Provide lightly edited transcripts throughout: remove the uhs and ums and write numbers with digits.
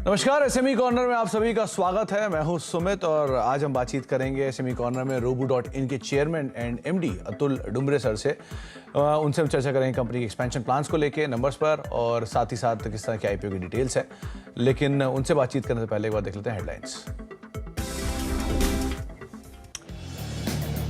नमस्कार, SME corner में आप सभी का स्वागत है। मैं हूं सुमित और आज हम बातचीत करेंगे एसएमई कॉर्नर में robo.in के chairman and MD Atul Dumre sir से। उनसे हम चर्चा करेंगे कंपनी के एक्सपेंशन प्लान्स को लेके, नंबर्स पर और साथ ही साथ किस तरह के आईपीओ की डिटेल्स है। लेकिन उनसे बातचीत करने से पहले एक बार देख लेते हैं हेडलाइंस।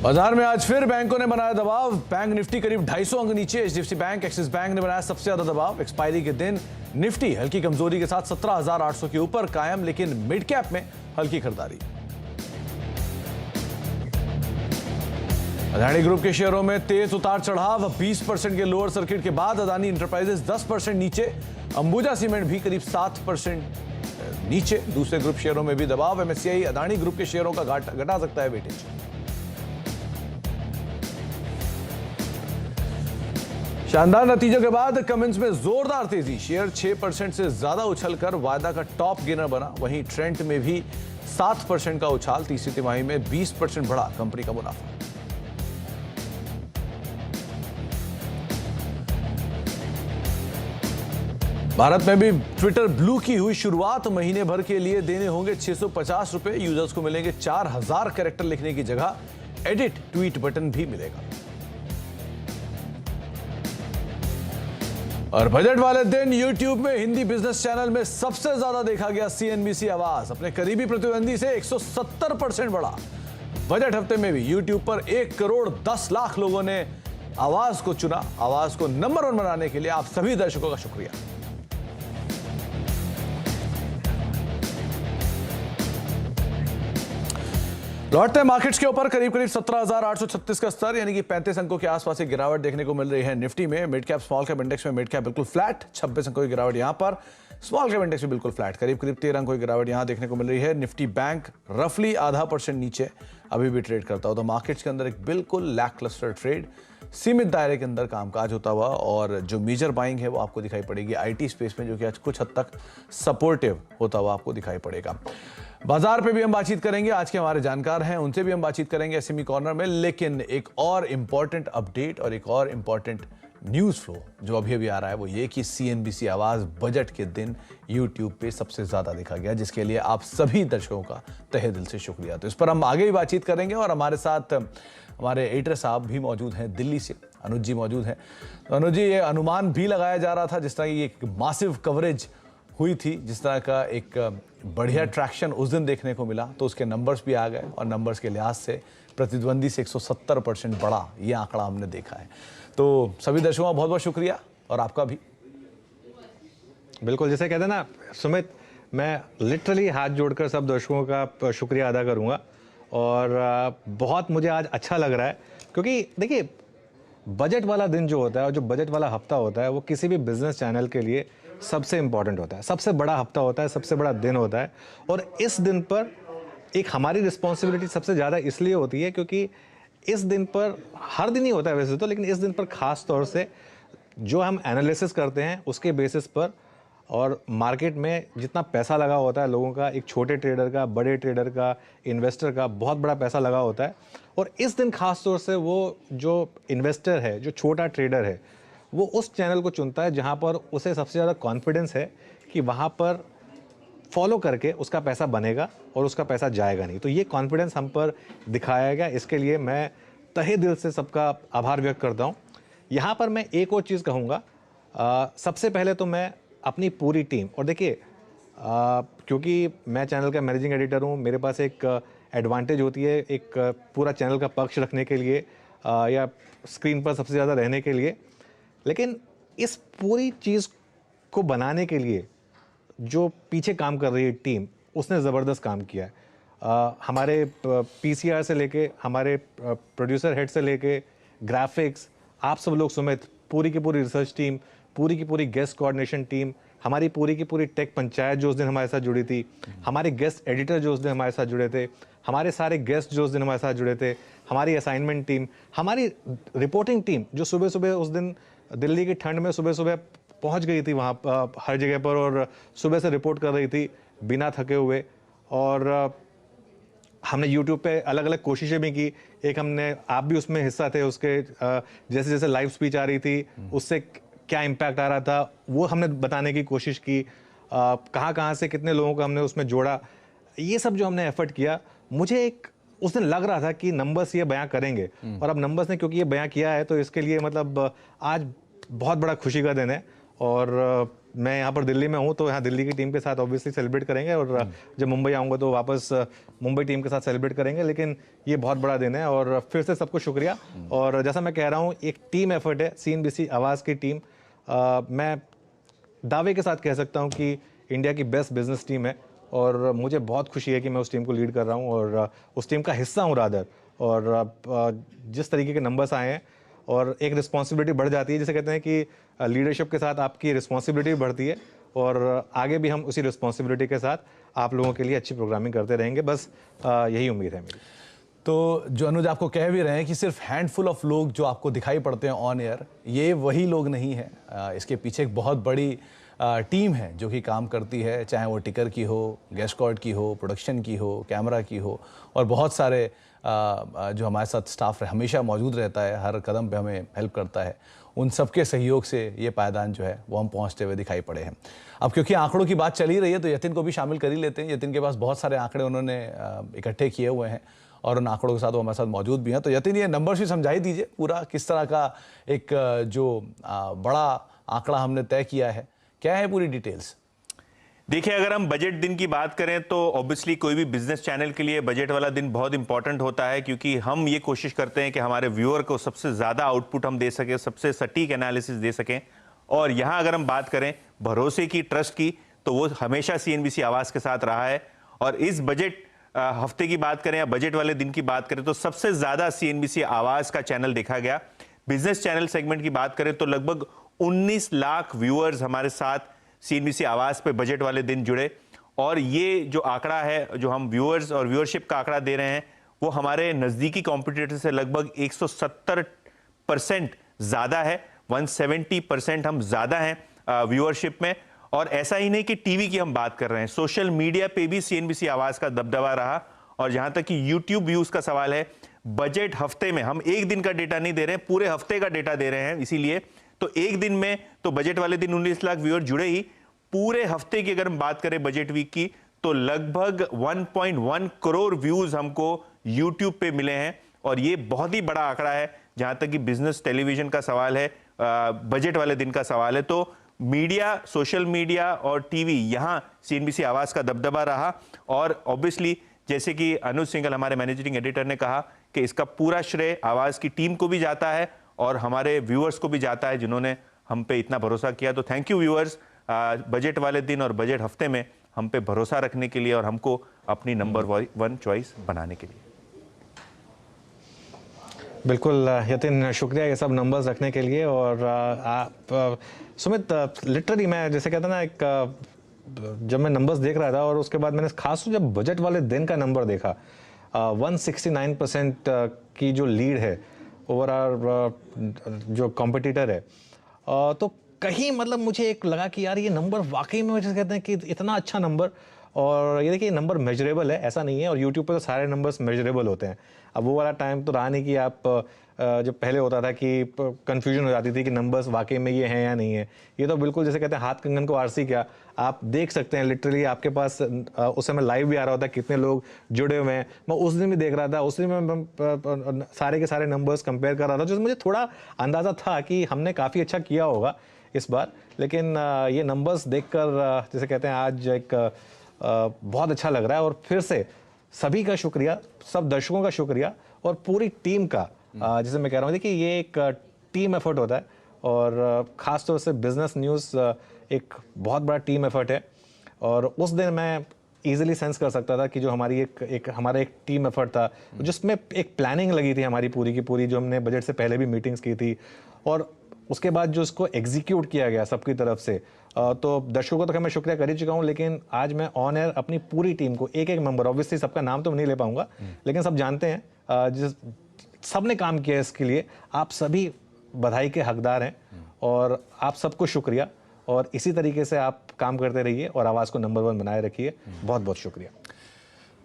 बाजार में आज फिर बैंकों ने बनाया दबाव। बैंक निफ्टी करीब 250 अंक नीचे। एचडीएफसी बैंक, एक्सिस बैंक ने बनाया सबसे ज्यादा दबाव। एक्सपायरी के दिन निफ्टी हल्की कमजोरी के साथ 17,800 के ऊपर कायम, लेकिन मिड कैप में हल्की खरीदारी। अदानी ग्रुप के शेयरों में तेज उतार चढ़ाव। 20% के लोअर सर्किट के बाद अदानी इंटरप्राइजेस 10% नीचे। अंबुजा सीमेंट भी करीब 7% नीचे। दूसरे ग्रुप शेयरों में भी दबाव। एमएससीआई अदानी ग्रुप के शेयरों का घटा सकता है वेटेज। शानदार नतीजों के बाद कमिंस में जोरदार तेजी। शेयर 6% से ज्यादा उछलकर वायदा का टॉप गेनर बना। वहीं ट्रेंट में भी 7% का उछाल। तीसरी तिमाही में 20% बढ़ा कंपनी का मुनाफा। भारत में भी ट्विटर ब्लू की हुई शुरुआत। महीने भर के लिए देने होंगे 650 रुपए। यूजर्स को मिलेंगे 4000 कैरेक्टर लिखने की जगह एडिट ट्वीट बटन भी मिलेगा। और बजट वाले दिन YouTube में हिंदी बिजनेस चैनल में सबसे ज्यादा देखा गया CNBC आवाज अपने करीबी प्रतिद्वंदी से 170% बढ़ा। बजट हफ्ते में भी YouTube पर 1,10,00,000 लोगों ने आवाज को चुना। आवाज को नंबर 1 बनाने के लिए आप सभी दर्शकों का शुक्रिया। लौटते हैं मार्केट्स के ऊपर। करीब 17,836 का स्तर, यानी कि 35 अंकों के आसपास एक गिरावट देखने को मिल रही है निफ्टी में। Mid cap small cap index में मिड कैप बिल्कुल फ्लैट, 26 अंकों की गिरावट यहां पर। स्मॉल कैप इंडेक्स में बिल्कुल फ्लैट, करीब 13 अंकों की गिरावट यहां देखने को मिल रही है। निफ्टी बैंक रफली 0.5% नीचे अभी भी ट्रेड करता हो। तो मार्केट्स के अंदर एक बिल्कुल लैकलस्टर ट्रेड, सीमित दायरे के अंदर कामकाज होता हुआ। और जो मेजर बाइंग है वो आपको दिखाई पड़ेगी आईटी स्पेस में, जो कि आज कुछ हद तक सपोर्टिव होता हुआ आपको दिखाई पड़ेगा। बाजार पे भी हम बातचीत करेंगे। आज के हमारे जानकार हैं, उनसे भी हम बातचीत करेंगे एसएमई कॉर्नर में। लेकिन एक और इंपॉर्टेंट अपडेट और एक और इंपॉर्टेंट न्यूज फ्लो जो अभी अभी आ रहा है वो ये कि CNBC आवाज बजट के दिन YouTube पे सबसे ज्यादा देखा गया, जिसके लिए आप सभी दर्शकों का तहे दिल से शुक्रिया। तो इस पर हम आगे भी बातचीत करेंगे और हमारे साथ हमारे एडिटर साहब भी मौजूद हैं दिल्ली से, अनुज जी मौजूद हैं। तो अनुज जी, ये अनुमान भी लगाया जा रहा था जिस तरह की एक मासिव कवरेज हुई थी, जिस तरह का एक बढ़िया ट्रैक्शन उस दिन देखने को मिला, तो उसके नंबर्स भी आ गए और नंबर्स के लिहाज से प्रतिद्वंदी से 170% बढ़ा, ये आंकड़ा हमने देखा है। तो सभी दर्शकों का बहुत बहुत शुक्रिया और आपका भी। बिल्कुल, जैसे कहते हैं ना सुमित, मैं लिटरली हाथ जोड़कर सब दर्शकों का शुक्रिया अदा करूंगा। और बहुत मुझे आज अच्छा लग रहा है क्योंकि देखिए, बजट वाला दिन जो होता है और जो बजट वाला हफ्ता होता है वो किसी भी बिजनेस चैनल के लिए सबसे इंपॉर्टेंट होता है, सबसे बड़ा हफ्ता होता है, सबसे बड़ा दिन होता है। और इस दिन पर एक हमारी रिस्पॉन्सिबिलिटी सबसे ज़्यादा इसलिए होती है क्योंकि इस दिन पर, हर दिन ही होता है वैसे तो, लेकिन इस दिन पर खास तौर से जो हम एनालिसिस करते हैं उसके बेसिस पर, और मार्केट में जितना पैसा लगा होता है लोगों का, एक छोटे ट्रेडर का, बड़े ट्रेडर का, इन्वेस्टर का बहुत बड़ा पैसा लगा होता है। और इस दिन खास तौर से वो जो इन्वेस्टर है, जो छोटा ट्रेडर है, वो उस चैनल को चुनता है जहाँ पर उसे सबसे ज़्यादा कॉन्फिडेंस है कि वहाँ पर फॉलो करके उसका पैसा बनेगा और उसका पैसा जाएगा नहीं। तो ये कॉन्फिडेंस हम पर दिखाया गया, इसके लिए मैं तहे दिल से सबका आभार व्यक्त करता हूँ। यहाँ पर मैं एक और चीज़ कहूँगा। सबसे पहले तो मैं अपनी पूरी टीम, और देखिए क्योंकि मैं चैनल का मैनेजिंग एडिटर हूँ, मेरे पास एक एडवांटेज होती है एक पूरा चैनल का पक्ष रखने के लिए या स्क्रीन पर सबसे ज़्यादा रहने के लिए। लेकिन इस पूरी चीज़ को बनाने के लिए जो पीछे काम कर रही है टीम, उसने ज़बरदस्त काम किया है। हमारे पीसीआर से लेके, हमारे प्रोड्यूसर हेड से लेके, ग्राफिक्स, आप सब लोग सुमित, पूरी की पूरी रिसर्च टीम, पूरी की पूरी गेस्ट कोऑर्डिनेशन टीम, हमारी पूरी की पूरी टेक पंचायत जो उस दिन हमारे साथ जुड़ी थी, हमारे गेस्ट एडिटर जो उस दिन हमारे साथ जुड़े थे, हमारे सारे गेस्ट जो उस दिन हमारे साथ जुड़े थे, हमारी असाइनमेंट टीम, हमारी रिपोर्टिंग टीम जो सुबह सुबह उस दिन दिल्ली की ठंड में सुबह सुबह पहुंच गई थी वहाँ हर जगह पर और सुबह से रिपोर्ट कर रही थी बिना थके हुए। और हमने YouTube पे अलग अलग कोशिशें भी की। एक हमने, आप भी उसमें हिस्सा थे उसके, जैसे जैसे लाइव स्पीच आ रही थी उससे क्या इम्पैक्ट आ रहा था वो हमने बताने की कोशिश की। कहाँ कहाँ से कितने लोगों को हमने उसमें जोड़ा, ये सब जो हमने एफर्ट किया, मुझे एक उस दिन लग रहा था कि नंबर्स ये बयां करेंगे, और अब नंबर्स ने क्योंकि ये बयां किया है तो इसके लिए मतलब आज बहुत बड़ा खुशी का दिन है। और मैं यहाँ पर दिल्ली में हूँ तो यहाँ दिल्ली की टीम के साथ ऑब्वियसली सेलिब्रेट करेंगे, और जब मुंबई आऊँगा तो वापस मुंबई टीम के साथ सेलिब्रेट करेंगे। लेकिन ये बहुत बड़ा दिन है और फिर से सबको शुक्रिया। और जैसा मैं कह रहा हूँ, एक टीम एफर्ट है, सीएनबीसी आवाज़ की टीम। मैं दावे के साथ कह सकता हूँ कि इंडिया की बेस्ट बिजनेस टीम है, और मुझे बहुत खुशी है कि मैं उस टीम को लीड कर रहा हूँ और उस टीम का हिस्सा हूँ रादर। और जिस तरीके के नंबर्स आए हैं, और एक रिस्पॉन्सिबिलिटी बढ़ जाती है, जिसे कहते हैं कि लीडरशिप के साथ आपकी रिस्पॉन्सिबिलिटी भी बढ़ती है, और आगे भी हम उसी रिस्पॉन्सिबिलिटी के साथ आप लोगों के लिए अच्छी प्रोग्रामिंग करते रहेंगे, बस यही उम्मीद है मेरी। तो जो अनुज आपको कह भी रहे हैं कि सिर्फ हैंडफुल ऑफ लोग जो आपको दिखाई पड़ते हैं ऑन एयर, ये वही लोग नहीं है। इसके पीछे एक बहुत बड़ी टीम है जो कि काम करती है, चाहे वो टिकर की हो, गेस्कॉर्ड की हो, प्रोडक्शन की हो, कैमरा की हो, और बहुत सारे जो हमारे साथ स्टाफ हमेशा मौजूद रहता है, हर कदम पे हमें हेल्प करता है। उन सबके सहयोग से ये पायदान जो है वो हम पहुंचते हुए दिखाई पड़े हैं। अब क्योंकि आंकड़ों की बात चली रही है तो यतिन को भी शामिल कर ही लेते हैं। यतिन के पास बहुत सारे आंकड़े उन्होंने इकट्ठे किए हुए हैं और उन आंकड़ों के साथ वो हमारे साथ मौजूद भी हैं। तो यतिन, ये नंबर्स भी समझा ही दीजिए पूरा किस तरह का एक जो बड़ा आंकड़ा हमने तय किया है, क्या है पूरी डिटेल्स? देखिए, अगर हम बजट दिन की बात करें तो ऑब्वियसली कोई भी बिजनेस चैनल के लिए बजट वाला दिन बहुत इंपॉर्टेंट होता है, क्योंकि हम ये कोशिश करते हैं कि हमारे व्यूअर को सबसे ज़्यादा आउटपुट हम दे सकें, सबसे सटीक एनालिसिस दे सकें। और यहाँ अगर हम बात करें भरोसे की, ट्रस्ट की, तो वो हमेशा सीएनबीसी आवाज़ के साथ रहा है। और इस बजट हफ्ते की बात करें या बजट वाले दिन की बात करें तो सबसे ज़्यादा सीएनबीसी आवाज़ का चैनल देखा गया। बिजनेस चैनल सेगमेंट की बात करें तो लगभग 19 लाख व्यूअर्स हमारे साथ सीएनबीसी आवाज़ पे बजट वाले दिन जुड़े। और ये जो आंकड़ा है, जो हम व्यूअर्स और व्यूअरशिप का आंकड़ा दे रहे हैं, वो हमारे नज़दीकी कॉम्पिटिटर से लगभग 170% ज़्यादा है। 170% हम ज़्यादा हैं व्यूअरशिप में। और ऐसा ही नहीं कि टीवी की हम बात कर रहे हैं, सोशल मीडिया पे भी सीएनबीसी आवाज़ का दबदबा रहा। और जहाँ तक कि यूट्यूब व्यूज़ का सवाल है, बजट हफ्ते में हम एक दिन का डेटा नहीं दे रहे हैं, पूरे हफ्ते का डेटा दे रहे हैं। इसीलिए तो एक दिन में तो बजट वाले दिन 19 लाख व्यूअर जुड़े ही, पूरे हफ्ते की अगर हम बात करें बजट वीक की तो लगभग 1.1 करोड़ व्यूज हमको यूट्यूब पे मिले हैं। और ये बहुत ही बड़ा आंकड़ा है जहां तक कि बिजनेस टेलीविजन का सवाल है, बजट वाले दिन का सवाल है। तो मीडिया, सोशल मीडिया और टीवी, यहां सीएनबीसी आवाज का दबदबा रहा। और ऑब्वियसली जैसे कि अनुज सिंघल हमारे मैनेजिंग एडिटर ने कहा कि इसका पूरा श्रेय आवाज की टीम को भी जाता है और हमारे व्यूअर्स को भी जाता है, जिन्होंने हम पे इतना भरोसा किया। तो थैंक यू व्यूअर्स, बजट वाले दिन और बजट हफ्ते में हम पे भरोसा रखने के लिए और हमको अपनी नंबर 1 चॉइस बनाने के लिए। बिल्कुल यतिन, शुक्रिया ये सब नंबर्स रखने के लिए। और आप सुमित, लिटरली मैं जैसे कहता ना, एक जब मैं नंबर्स देख रहा था और उसके बाद मैंने खास जब बजट वाले दिन का नंबर देखा, 169% की जो लीड है ओवर आवर जो कॉम्पिटिटर है, तो कहीं मतलब मुझे एक लगा कि यार ये नंबर वाकई में जैसे कहते हैं कि इतना अच्छा नंबर। और ये देखिए, नंबर मेजरेबल है, ऐसा नहीं है। और यूट्यूब पे तो सारे नंबर्स मेजरेबल होते हैं। अब वो वाला टाइम तो रहा नहीं कि आप जब पहले होता था कि कंफ्यूजन हो जाती थी कि नंबर्स वाकई में ये हैं या नहीं है। ये तो बिल्कुल जैसे कहते हैं हाथ कंगन को आरसी क्या, आप देख सकते हैं लिटरली। आपके पास उस समय लाइव भी आ रहा होता है कितने लोग जुड़े हुए हैं। मैं उस दिन भी देख रहा था, उस दिन मैं सारे के सारे नंबर्स कंपेयर कर रहा था, जिससे मुझे थोड़ा अंदाज़ा था कि हमने काफ़ी अच्छा किया होगा इस बार। लेकिन ये नंबर्स देखकर जैसे कहते हैं आज एक बहुत अच्छा लग रहा है। और फिर से सभी का शुक्रिया, सब दर्शकों का शुक्रिया और पूरी टीम का। जैसे मैं कह रहा हूँ, देखिए ये एक टीम एफर्ट होता है और ख़ास तौर से बिजनेस न्यूज़ एक बहुत बड़ा टीम एफर्ट है। और उस दिन मैं ईजिली सेंस कर सकता था कि जो हमारी हमारा एक टीम एफर्ट था, जिसमें एक प्लानिंग लगी थी हमारी पूरी की पूरी, जो हमने बजट से पहले भी मीटिंग्स की थी और उसके बाद जो इसको एग्जीक्यूट किया गया सबकी तरफ से। तो दर्शकों को तो मैं शुक्रिया कर ही चुका हूँ, लेकिन आज मैं ऑन एयर अपनी पूरी टीम को एक एक मेंबर, ऑब्वियसली सबका नाम तो नहीं ले पाऊंगा, लेकिन सब जानते हैं जिस सब ने काम किया इसके लिए, आप सभी बधाई के हकदार हैं और आप सबको शुक्रिया। और इसी तरीके से आप काम करते रहिए और आवाज़ को नंबर 1 बनाए रखिए। बहुत बहुत शुक्रिया।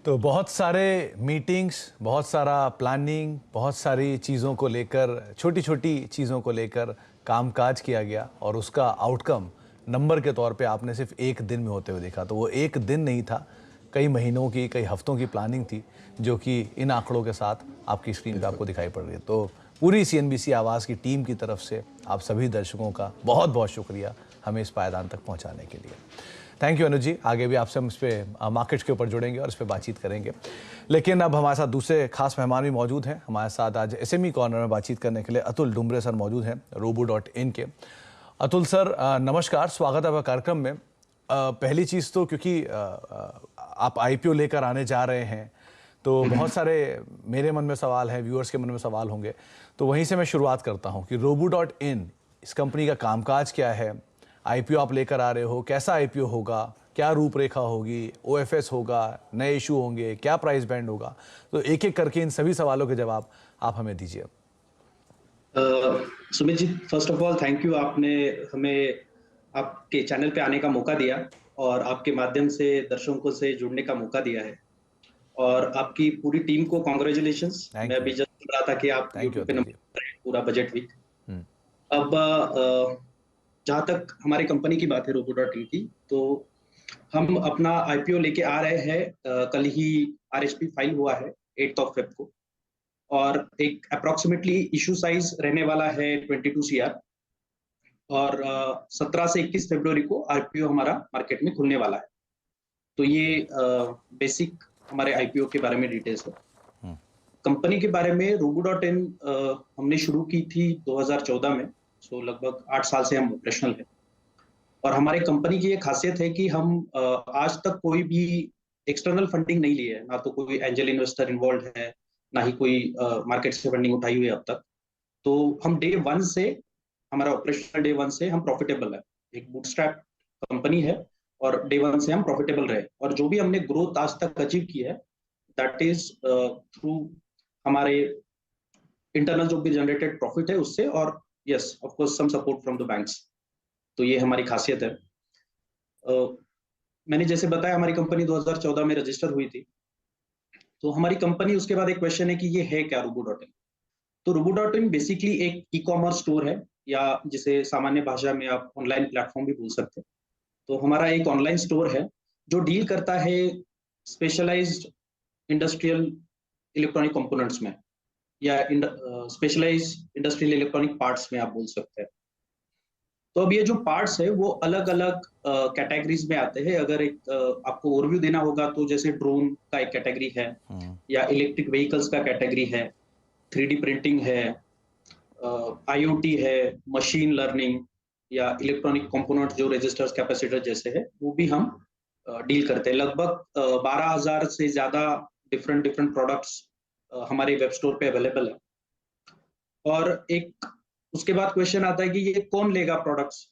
तो बहुत सारे मीटिंग्स, बहुत सारा प्लानिंग, बहुत सारी चीज़ों को लेकर, छोटी छोटी चीज़ों को लेकर कामकाज किया गया और उसका आउटकम नंबर के तौर पे आपने सिर्फ एक दिन में होते हुए देखा, तो वो एक दिन नहीं था, कई महीनों की, कई हफ्तों की प्लानिंग थी, जो कि इन आंकड़ों के साथ आपकी स्क्रीन पे आपको दिखाई पड़ रही है। तो पूरी सीएनबीसी आवाज़ की टीम की तरफ से आप सभी दर्शकों का बहुत बहुत शुक्रिया हमें इस पायदान तक पहुंचाने के लिए। थैंक यू अनुज जी। आगे भी आपसे हम इस पर मार्केट्स के ऊपर जुड़ेंगे और इस पर बातचीत करेंगे। लेकिन अब हमारे साथ दूसरे खास मेहमान भी मौजूद हैं। हमारे साथ आज एसएमई कॉर्नर में बातचीत करने के लिए अतुल डुमरे सर मौजूद हैं, robo.in के। अतुल सर नमस्कार, स्वागत है आपका कार्यक्रम में। पहली चीज़ तो क्योंकि आप आईपीओ लेकर आने जा रहे हैं, तो बहुत सारे मेरे मन में सवाल हैं, व्यूअर्स के मन में सवाल होंगे, तो वहीं से मैं शुरुआत करता हूं कि robo.in इस कंपनी का कामकाज क्या है, आईपीओ आप लेकर आ रहे हो, कैसा आईपीओ होगा, क्या रूपरेखा होगी, ओएफएस होगा, नए इशू होंगे, क्या प्राइस बैंड होगा, तो एक एक करके इन सभी सवालों के जवाब आप हमें दीजिए। Sumit ji, first of all thank you, आपने हमें आपके चैनल पे आने का मौका दिया और आपके माध्यम से दर्शकों से जुड़ने का मौका दिया है, और आपकी पूरी टीम को कॉन्ग्रेचुलेशंस। मैं अभी जस्ट सुन रहा था कि आप यूट्यूब पे नंबर पूरा बजट वीक। अब जहाँ तक हमारी कंपनी की बात है robo.in की, तो हम अपना आईपीओ लेके आ रहे हैं। कल ही आरएसपी फाइल हुआ है 8 फेब को, और एक अप्रोक्सीमेटली इशू साइज रहने वाला है 22 CR, और 17 से 21 फरवरी को आईपीओ हमारा मार्केट में खुलने वाला है। तो ये बेसिक हमारे आईपीओ के बारे में डिटेल्स है। कंपनी के बारे में robo.in हमने शुरू की थी 2014 में, सो लगभग 8 साल से हम ऑपरेशनल हैं। और हमारे कंपनी की ये खासियत है कि हम आज तक कोई भी एक्सटर्नल फंडिंग नहीं ली है, ना तो कोई एंजल इन्वेस्टर इन्वॉल्व है, ना ही कोई मार्केट से फंडिंग उठाई हुई है अब तक। तो हम डे वन से, हमारा ऑपरेशनल डे वन से हम प्रॉफिटेबल है, एक बूटस्ट्रैप कंपनी है, और डे वन से हम प्रॉफिटेबल रहे। और जो भी हमने ग्रोथ आज तक अचीव की है, दैट इज थ्रू हमारे इंटरनल जो भी जनरेटेड प्रॉफिट है उससे, और yes of course some support from the banks. तो ये हमारी खासियत है। मैंने जैसे बताया, हमारी कंपनी 2014 में रजिस्टर हुई थी। तो हमारी कंपनी, उसके बाद एक क्वेश्चन है कि ये है क्या robo.in। तो robo.in बेसिकली एक ई कॉमर्स स्टोर है, या जिसे सामान्य भाषा में आप ऑनलाइन प्लेटफॉर्म भी बोल सकते हैं। तो हमारा एक ऑनलाइन स्टोर है जो डील करता है स्पेशलाइज्ड इंडस्ट्रियल इलेक्ट्रॉनिक कंपोनेंट्स में, या स्पेशलाइज्ड इंडस्ट्रियल इलेक्ट्रॉनिक पार्ट्स में आप बोल सकते हैं। तो अब ये जो पार्ट्स है वो अलग अलग कैटेगरीज में आते हैं। अगर एक आपको ओवरव्यू देना होगा, तो जैसे ड्रोन का एक कैटेगरी है, या इलेक्ट्रिक व्हीकल्स का कैटेगरी है, 3D प्रिंटिंग है, IoT है, मशीन लर्निंग, या इलेक्ट्रॉनिक कंपोनेंट जो रजिस्टर्स कैपेसिटर जैसे है, वो भी हम डील करते हैं। लगभग 12,000 से ज्यादा डिफरेंट प्रोडक्ट्स हमारे वेब स्टोर पे अवेलेबल है। और एक उसके बाद क्वेश्चन आता है कि ये कौन लेगा प्रोडक्ट्स।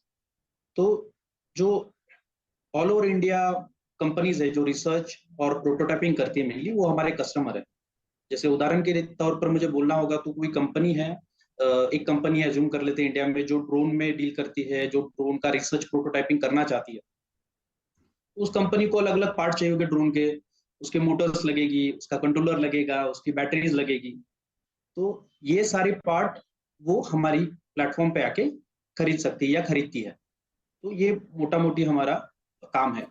तो जो ऑल ओवर इंडिया कंपनीज है जो रिसर्च और प्रोटोटाइपिंग करती है मेनली, वो हमारे कस्टमर है। जैसे उदाहरण के तौर पर मुझे बोलना होगा, तो कोई कंपनी है, एक कंपनी एज्यूम कर लेते हैं इंडिया में, जो ड्रोन में डील करती है, जो ड्रोन का रिसर्च प्रोटोटाइपिंग करना चाहती है। उस कंपनी को अलग अलग पार्ट चाहिए होंगे ड्रोन के, उसके मोटर्स लगेगी, उसका कंट्रोलर लगेगा, उसकी बैटरीज लगेगी। तो ये सारे पार्ट वो हमारी प्लेटफॉर्म पे आके खरीद सकती है या खरीदती है। तो ये मोटा मोटी हमारा काम है।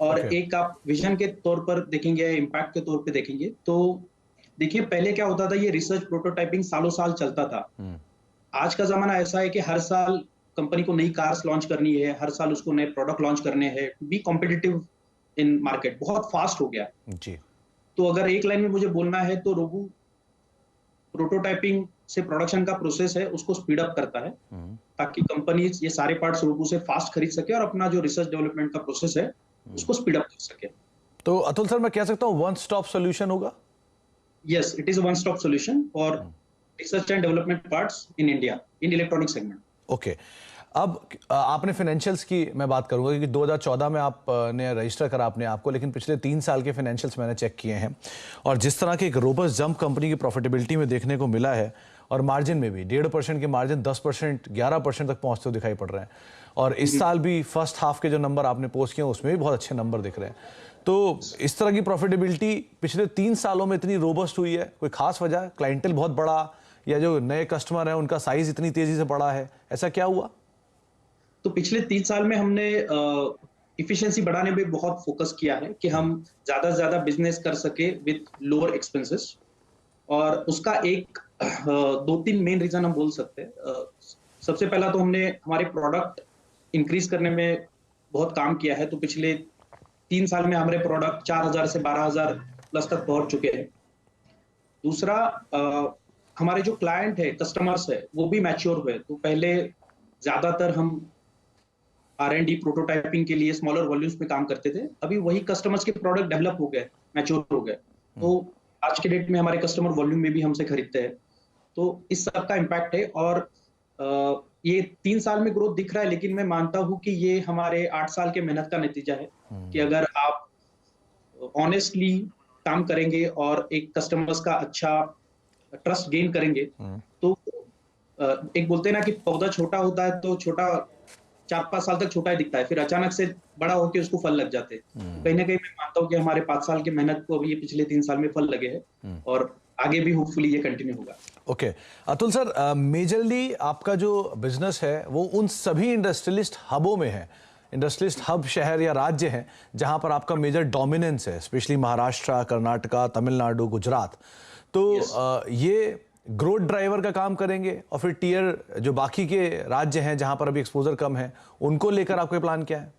और एक आप विजन के तौर पर देखेंगे, इम्पैक्ट के तौर पे देखेंगे, तो देखिए पहले क्या होता था, ये रिसर्च प्रोटोटाइपिंग सालों साल चलता था। आज का जमाना ऐसा है कि हर साल कंपनी को नई कार्स लॉन्च करनी है, हर साल उसको नए प्रोडक्ट लॉन्च करने हैं, to be competitive in market. बहुत फास्ट हो गया जी। तो अगर एक लाइन में मुझे बोलना है, तो रोबो प्रोटोटाइपिंग से प्रोडक्शन का प्रोसेस है उसको स्पीड अप करता है, ताकि कंपनीज ये सारे पार्ट्स रोबो से फास्ट खरीद सके और अपना जो रिसर्च डेवलपमेंट का प्रोसेस है उसको स्पीड अप कर सके। तो अतुल सर, मैं कह सकता हूँ वन स्टॉप सॉल्यूशन होगा? Yes, it is a one stop solution for research and development parts in India in electronic segment. Okay, अब आपने फाइनेंशियल्स की मैं बात करूंगा, क्योंकि 2014 में आपने रजिस्टर करा अपने आप को, लेकिन पिछले 3 साल के फाइनेंशियल्स मैंने चेक किए हैं, और जिस तरह के एक रोबस्ट जंप कंपनी की प्रॉफिटेबिलिटी में देखने को मिला है, और मार्जिन में भी 1.5% के मार्जिन 10%, 11% तक पहुंचते हुए दिखाई पड़ रहे हैं। और इस साल भी फर्स्ट हाफ के जो नंबर आपने पोस्ट किए उसमें भी बहुत अच्छे नंबर दिख रहे हैं। तो इस तरह की प्रॉफिटेबिलिटी पिछले 3 सालों में इतनी रोबस्ट हुई है, कोई खास वजह? क्लाइंटल बहुत बड़ा, या जो नए कस्टमर हैं उनका साइज इतनी तेजी से बढ़ा है, ऐसा क्या हुआ? तो पिछले 3 साल में हमने इफिशिएंसी बढ़ाने में बहुत फोकस किया है कि हम ज्यादा से ज्यादा बिजनेस कर सके विद लोअर एक्सपेंसेस। और उसका एक 2-3 मेन रीजन हम बोल सकते हैं। सबसे पहला तो हमने हमारे प्रोडक्ट इंक्रीज करने में बहुत काम किया है। तो पिछले 3 साल में हमारे प्रोडक्ट 4000 से 12000 प्लस तक पहुंच चुके हैं। दूसरा, हमारे जो क्लाइंट है, कस्टमर्स है, वो भी मैच्योर हुए। तो पहले ज्यादातर हम R&D प्रोटोटाइपिंग के लिए स्मॉलर वॉल्यूम्स में काम करते थे। अभी वही कस्टमर्स के प्रोडक्ट डेवलप हो गए, मैच्योर हो गए। तो आज के डेट में हमारे कस्टमर वॉल्यूम में भी हमसे खरीदते हैं। तो इस सब का इम्पैक्ट है। और ये 3 साल में ग्रोथ दिख रहा है, लेकिन मैं मानता हूं कि ये हमारे 8 साल के मेहनत का नतीजा है कि अगर आप ऑनेस्टली काम करेंगे और एक कस्टमर्स का अच्छा ट्रस्ट गेन करेंगे, तो एक बोलते हैं ना कि पौधा छोटा होता है तो छोटा 4-5 साल तक छोटा ही दिखता है, फिर अचानक से बड़ा होकर उसको फल लग जाते हैं। कहीं ना कहीं मैं मानता हूँ कि हमारे 5 साल की मेहनत को अभी ये पिछले 3 साल में फल लगे हैं और आगे भी होपफुली ये कंटिन्यू होगा। ओके अतुल सर, मेजरली आपका जो बिजनेस है वो उन सभी इंडस्ट्रियलिस्ट हबों में है, इंडस्ट्रियलिस्ट हब शहर या राज्य हैं जहां पर आपका मेजर डोमिनेंस है, स्पेशली महाराष्ट्र, कर्नाटका, तमिलनाडु, गुजरात। तो ये ग्रोथ ड्राइवर का काम करेंगे और फिर टीयर जो बाकी के राज्य हैं जहां पर अभी एक्सपोजर कम है, उनको लेकर आपका प्लान क्या है?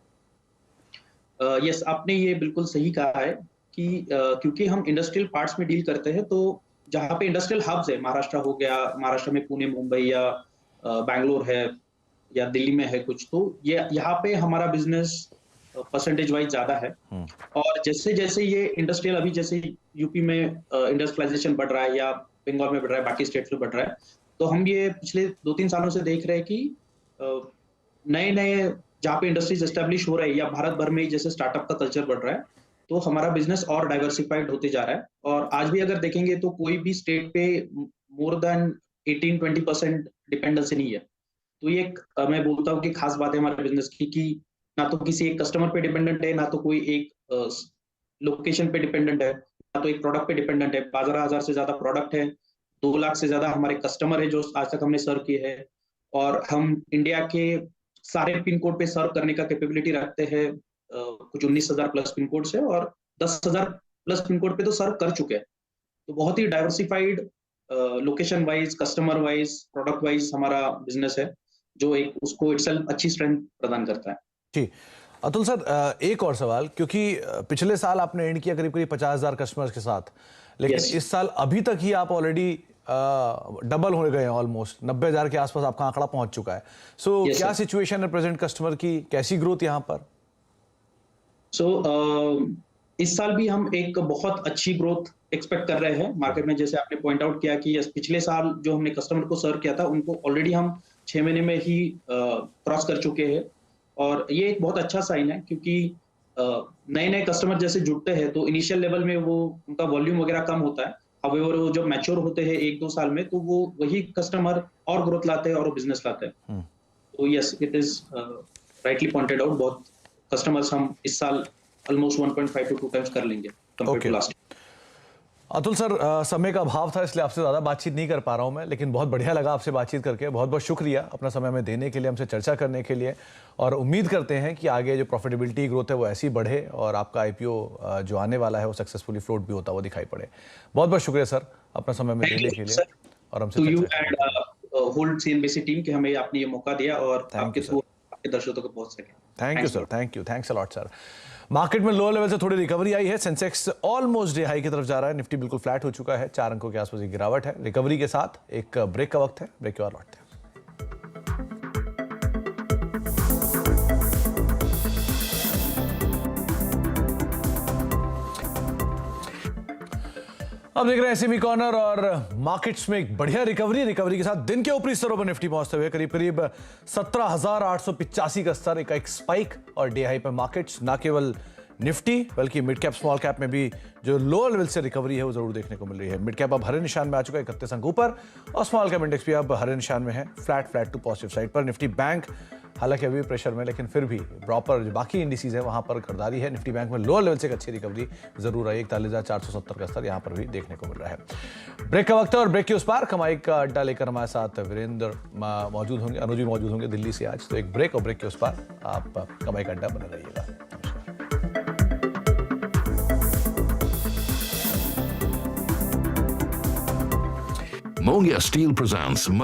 यस, आपने ये बिल्कुल सही कहा है कि क्योंकि हम इंडस्ट्रियल पार्ट्स में डील करते हैं, तो जहाँ पे इंडस्ट्रियल हब्स है, महाराष्ट्र हो गया, महाराष्ट्र में पुणे, मुंबई या बैंगलोर है या दिल्ली में है कुछ, तो ये यहाँ पे हमारा बिजनेस परसेंटेज वाइज ज्यादा है। और जैसे जैसे ये इंडस्ट्रियल, अभी जैसे यूपी में इंडस्ट्रियलाइजेशन बढ़ रहा है या बंगाल में बढ़ रहा है, बाकी स्टेट्स में बढ़ रहा है, तो हम ये पिछले 2-3 सालों से देख रहे हैं कि नए नए जहाँ पे इंडस्ट्रीज एस्टेब्लिश हो रही है या भारत भर में जैसे स्टार्टअप का कल्चर बढ़ रहा है, तो हमारा बिजनेस और डाइवर्सिफाइड होते जा रहा है। और आज भी अगर देखेंगे तो कोई भी स्टेट पे मोर देन 18-20% डिपेंडेंसी नहीं है। तो ये मैं बोलता हूँ कि खास बात है हमारे बिजनेस की कि ना तो किसी एक कस्टमर पे डिपेंडेंट है, ना तो कोई एक लोकेशन पे डिपेंडेंट है, ना तो एक प्रोडक्ट पे डिपेंडेंट है। 12,000 से ज्यादा प्रोडक्ट है, 2 लाख से ज्यादा हमारे कस्टमर है जो आज तक हमने सर्व किए हैं, और हम इंडिया के सारे पिन कोड पे सर्व करने का कैपेबिलिटी रखते हैं। कुछ 19,000 प्लस पिन कोड है और 10,000 प्लस पिन कोड पे तो सर्व कर चुके हैं। तो बहुत ही diversified, location wise, customer wise, product wise हमारा बिजनेस है, जो एक उसको इटसेल्फ अच्छी स्ट्रेंथ प्रदान करता है। जी अतुल सर, एक और सवाल, क्योंकि पिछले साल आपने एंड किया करीब 50,000 कस्टमर्स के साथ, लेकिन इस साल अभी तक ही आप ऑलरेडी डबल हो गए हैं, ऑलमोस्ट 90,000 के आसपास आपका आंकड़ा पहुंच चुका है। सो क्या सिचुएशन है प्रेजेंट कस्टमर की, कैसी ग्रोथ यहाँ पर? इस साल भी हम एक बहुत अच्छी ग्रोथ एक्सपेक्ट कर रहे हैं मार्केट में। जैसे आपने पॉइंट आउट किया कि पिछले साल जो हमने कस्टमर को सर्व किया था, उनको ऑलरेडी हम 6 महीने में ही क्रॉस कर चुके हैं। और ये एक बहुत अच्छा साइन है, क्योंकि नए नए कस्टमर जैसे जुड़ते हैं तो इनिशियल लेवल में वो उनका वॉल्यूम वगैरह कम होता है। हाउएवर वो जब मैच्योर होते हैं 1-2 साल में, तो वो वही कस्टमर और ग्रोथ लाते हैं और बिजनेस लाते हैं। तो yes, it is rightly pointed out, बहुत कस्टमर्स हम इस साल ऑलमोस्ट 1.5 to 2 टाइम्स कर लेंगे compare to last. Atul sir, समय का अभाव था इसलिए आपसे ज़्यादा बातचीत नहीं कर पा रहा हूं मैं, लेकिन बहुत बढ़िया लगा आपसे बातचीत करके। बहुत बहुत शुक्रिया अपना समय हमें देने के लिए, हमसे चर्चा करने के लिए, और उम्मीद करते हैं कि आगे जो प्रॉफिटेबिलिटी ग्रोथ है वो ऐसी बढ़े और आपका IPO जो आने वाला है वो सक्सेसफुली फ्लोट भी होता हुआ दिखाई पड़े। बहुत बहुत शुक्रिया सर अपना समय हमें देने के लिए और हमसे होल CNBC टीम कि हमें आपने ये मौका दिया और आपके दर्शकों तक पहुंच सके। Thank you sir, thank you, thanks a lot sir. Market में लोअर लेवल से थोड़ी रिकवरी आई है, सेंसेक्स ऑलमोस्ट डे हाई की तरफ जा रहा है, निफ्टी बिल्कुल फ्लैट हो चुका है, 4 अंकों के आसपास की गिरावट है। रिकवरी के साथ एक ब्रेक का वक्त है, ब्रेक के बाद लौटते हैं। अब देख रहे हैं एसएमई कॉर्नर और मार्केट्स में एक बढ़िया रिकवरी के साथ दिन के ऊपरी स्तरों पर निफ्टी पहुंचते हुए करीब 17,885 का स्तर, एक स्पाइक और डे हाई पर मार्केट्स। ना केवल निफ्टी बल्कि मिड कैप स्मॉल कैप में भी जो लोअर लेवल से रिकवरी है वो जरूर देखने को मिल रही है। मिड कैप अब हरे निशान में आ चुका है 31 अंक ऊपर, और स्मॉल कैप इंडेक्स भी अब हरे निशान में है, फ्लैट टू पॉजिटिव साइड पर। निफ्टी बैंक हालांकि अभी भी प्रेशर में, लेकिन फिर भी प्रॉपर जो बाकी इंडिसेस है वहां पर खरीदारी है। निफ्टी बैंक में लोअर लेवल से एक अच्छी रिकवरी जरूर आई, 41,470 का स्तर यहां पर भी देखने को मिल रहा है। ब्रेक का वक्त है और ब्रेक के उस पार कमाई का अड्डा लेकर हमारे साथ वीरेंद्र मौजूद होंगे, अनुज भी मौजूद होंगे दिल्ली से आज। तो एक ब्रेक और ब्रेक के उस पार आप कमाई का अड्डा बने रहिएगा। Mongia Steel presents